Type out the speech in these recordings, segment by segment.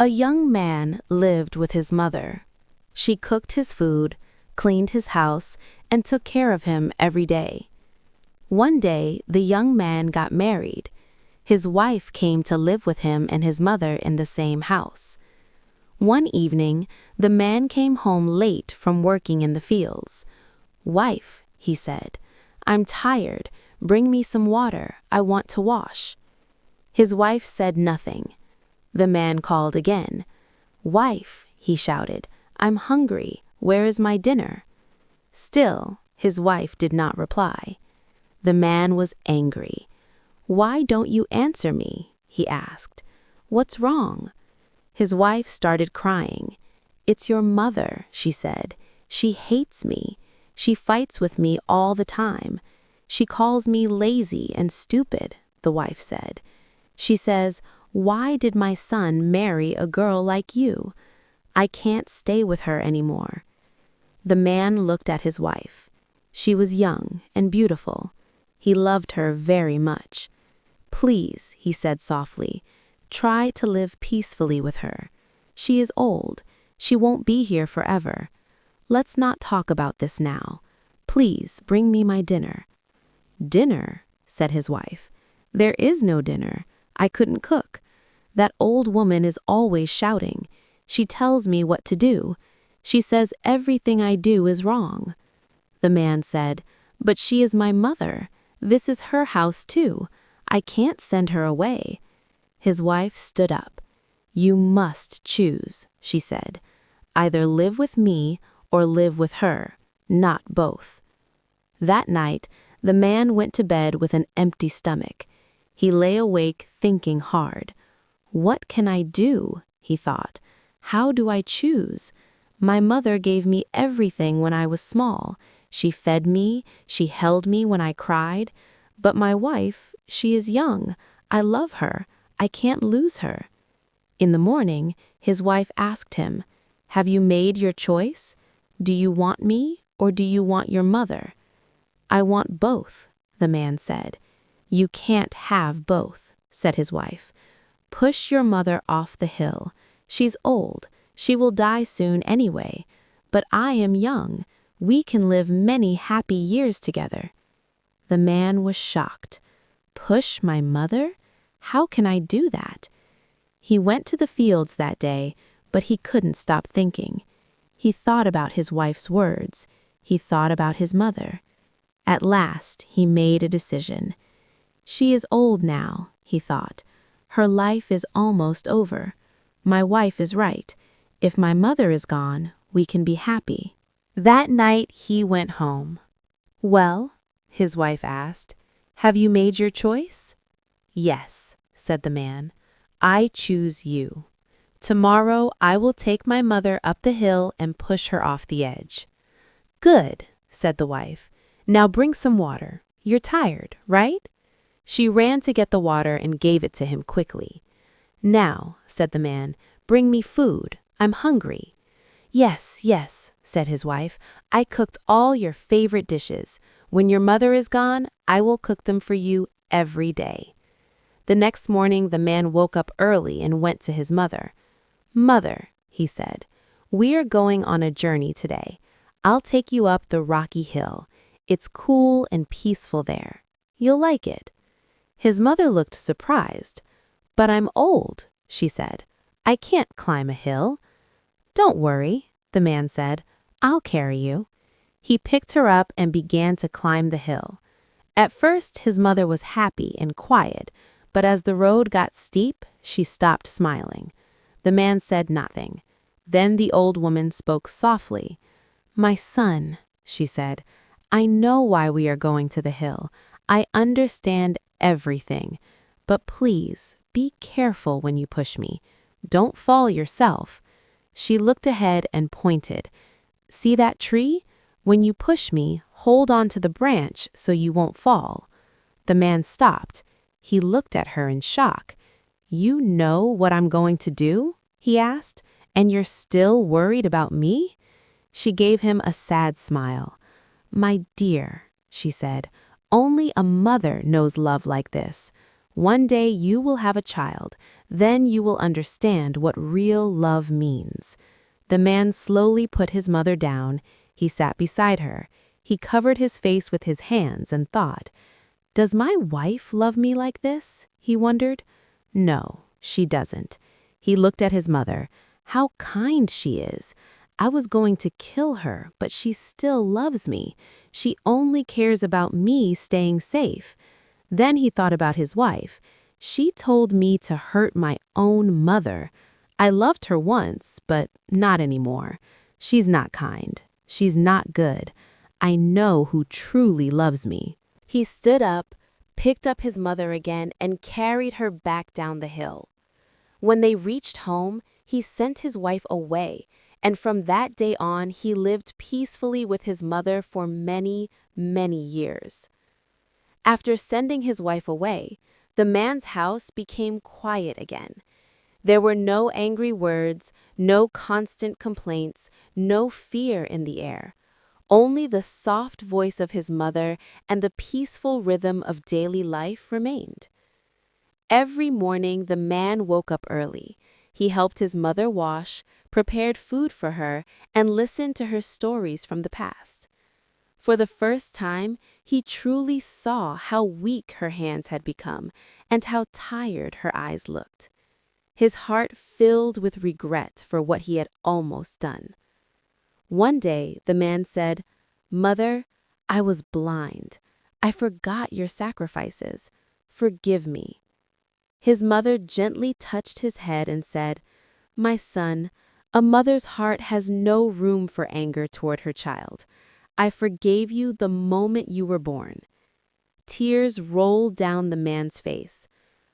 A young man lived with his mother. She cooked his food, cleaned his house, and took care of him every day. One day, the young man got married. His wife came to live with him and his mother in the same house. One evening, the man came home late from working in the fields. "Wife," he said, "I'm tired. Bring me some water. I want to wash." His wife said nothing. The man called again. "Wife," he shouted, "I'm hungry. Where is my dinner?" Still, his wife did not reply. The man was angry. "Why don't you answer me?" he asked. "What's wrong?" His wife started crying. "It's your mother," she said. "She hates me. She fights with me all the time. She calls me lazy and stupid," the wife said. "She says, 'Why did my son marry a girl like you? I can't stay with her anymore.'" The man looked at his wife. She was young and beautiful. He loved her very much. "Please," he said softly, "try to live peacefully with her. She is old. She won't be here forever. Let's not talk about this now. Please bring me my dinner." "Dinner?" said his wife. "There is no dinner. I couldn't cook. That old woman is always shouting. She tells me what to do. She says everything I do is wrong." The man said, "But she is my mother. This is her house too. I can't send her away." His wife stood up. "You must choose," she said. "Either live with me or live with her, not both." That night, the man went to bed with an empty stomach. He lay awake thinking hard. "What can I do?" he thought. "How do I choose? My mother gave me everything when I was small. She fed me, she held me when I cried. But my wife, she is young. I love her. I can't lose her." In the morning, his wife asked him, "Have you made your choice? Do you want me or do you want your mother?" "I want both," the man said. "You can't have both," said his wife. "Push your mother off the hill. She's old. She will die soon anyway. But I am young. We can live many happy years together." The man was shocked. "Push my mother? How can I do that?" He went to the fields that day, but he couldn't stop thinking. He thought about his wife's words. He thought about his mother. At last, he made a decision. "She is old now," he thought. "Her life is almost over. My wife is right. If my mother is gone, we can be happy." That night, he went home. "Well," his wife asked, "have you made your choice?" "Yes," said the man. "I choose you. Tomorrow, I will take my mother up the hill and push her off the edge." "Good," said the wife. "Now bring some water. You're tired, right?" She ran to get the water and gave it to him quickly. "Now," said the man, "bring me food. I'm hungry." "Yes, yes," said his wife. "I cooked all your favorite dishes. When your mother is gone, I will cook them for you every day." The next morning, the man woke up early and went to his mother. "Mother," he said, "we are going on a journey today. I'll take you up the rocky hill. It's cool and peaceful there. You'll like it." His mother looked surprised. "But I'm old," she said. "I can't climb a hill." "Don't worry," the man said. "I'll carry you." He picked her up and began to climb the hill. At first, his mother was happy and quiet, but as the road got steep, she stopped smiling. The man said nothing. Then the old woman spoke softly. "My son," she said, "I know why we are going to the hill. I understand everything. But please, be careful when you push me. Don't fall yourself." She looked ahead and pointed. "See that tree? When you push me, hold on to the branch so you won't fall." The man stopped. He looked at her in shock. "You know what I'm going to do?" he asked. "And you're still worried about me?" She gave him a sad smile. "My dear," she said, "only a mother knows love like this. One day you will have a child, then you will understand what real love means." The man slowly put his mother down. He sat beside her. He covered his face with his hands and thought, "Does my wife love me like this?" he wondered. No, she doesn't. He looked at his mother. How kind she is. I was going to kill her, but she still loves me. She only cares about me staying safe. Then he thought about his wife. She told me to hurt my own mother. I loved her once, but not anymore. She's not kind. She's not good. I know who truly loves me. He stood up, picked up his mother again, and carried her back down the hill. When they reached home, he sent his wife away, and from that day on, he lived peacefully with his mother for many, many years. After sending his wife away, the man's house became quiet again. There were no angry words, no constant complaints, no fear in the air. Only the soft voice of his mother and the peaceful rhythm of daily life remained. Every morning, the man woke up early. He helped his mother wash, prepared food for her, and listened to her stories from the past. For the first time, he truly saw how weak her hands had become and how tired her eyes looked. His heart filled with regret for what he had almost done. One day, the man said, "Mother, I was blind. I forgot your sacrifices. Forgive me." His mother gently touched his head and said, "My son, a mother's heart has no room for anger toward her child. I forgave you the moment you were born." Tears rolled down the man's face.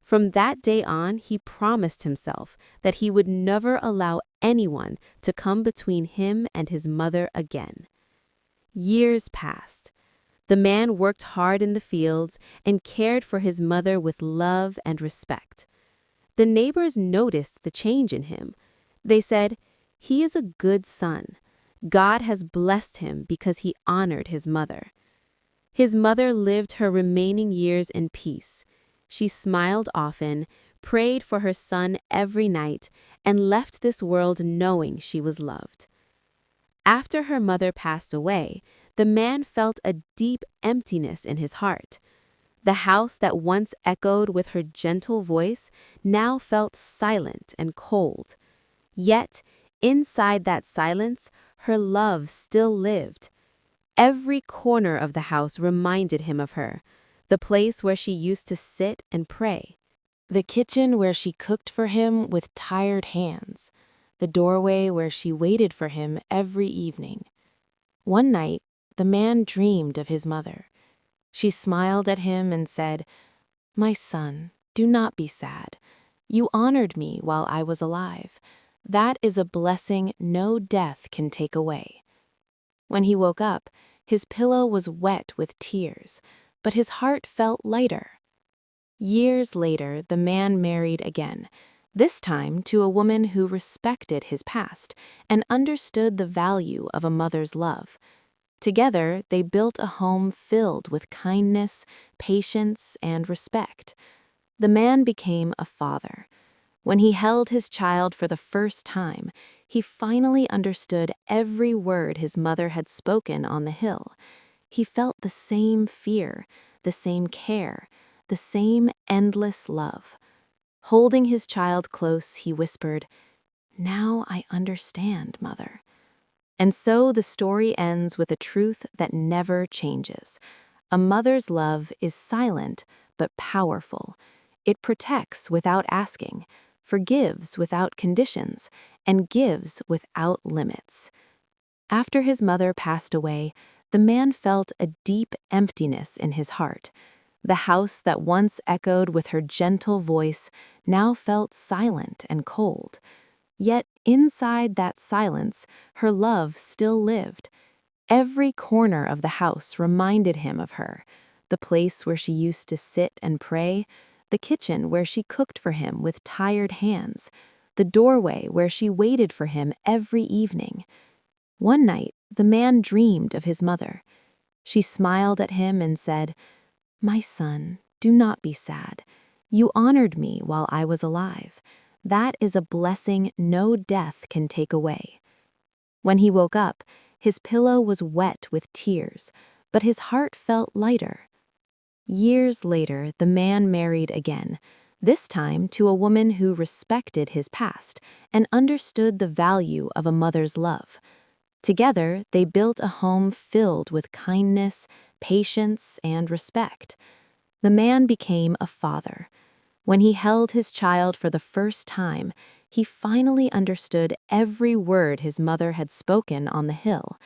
From that day on, he promised himself that he would never allow anyone to come between him and his mother again. Years passed. The man worked hard in the fields and cared for his mother with love and respect. The neighbors noticed the change in him. They said, "He is a good son. God has blessed him because he honored his mother." His mother lived her remaining years in peace. She smiled often, prayed for her son every night, and left this world knowing she was loved. After her mother passed away, the man felt a deep emptiness in his heart. The house that once echoed with her gentle voice now felt silent and cold. Yet, inside that silence, her love still lived. Every corner of the house reminded him of her, the place where she used to sit and pray, the kitchen where she cooked for him with tired hands, the doorway where she waited for him every evening. One night, the man dreamed of his mother. She smiled at him and said, "My son, do not be sad. You honored me while I was alive. That is a blessing no death can take away." When he woke up, his pillow was wet with tears, but his heart felt lighter. Years later, the man married again, this time to a woman who respected his past and understood the value of a mother's love. Together, they built a home filled with kindness, patience, and respect. The man became a father. When he held his child for the first time, he finally understood every word his mother had spoken on the hill. He felt the same fear, the same care, the same endless love. Holding his child close, he whispered, "Now I understand, Mother." And so the story ends with a truth that never changes. A mother's love is silent but powerful. It protects without asking, forgives without conditions, and gives without limits. After his mother passed away, the man felt a deep emptiness in his heart. The house that once echoed with her gentle voice now felt silent and cold. Yet inside that silence, her love still lived. Every corner of the house reminded him of her, the place where she used to sit and pray, the kitchen where she cooked for him with tired hands, the doorway where she waited for him every evening. One night, the man dreamed of his mother. She smiled at him and said, "My son, do not be sad. You honored me while I was alive. That is a blessing no death can take away." When he woke up, his pillow was wet with tears, but his heart felt lighter. Years later, the man married again, this time to a woman who respected his past and understood the value of a mother's love. Together, they built a home filled with kindness, patience, and respect. The man became a father. When he held his child for the first time, he finally understood every word his mother had spoken on the hill.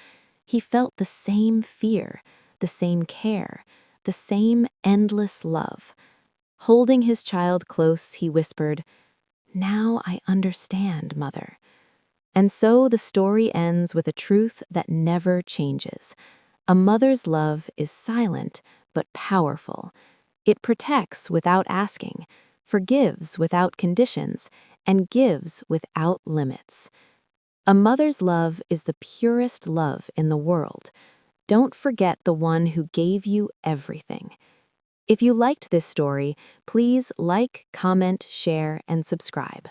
He felt the same fear, the same care, the same endless love. Holding his child close, he whispered, "Now I understand, Mother." And so the story ends with a truth that never changes. A mother's love is silent but powerful. It protects without asking, forgives without conditions, and gives without limits. A mother's love is the purest love in the world. Don't forget the one who gave you everything. If you liked this story, please like, comment, share, and subscribe.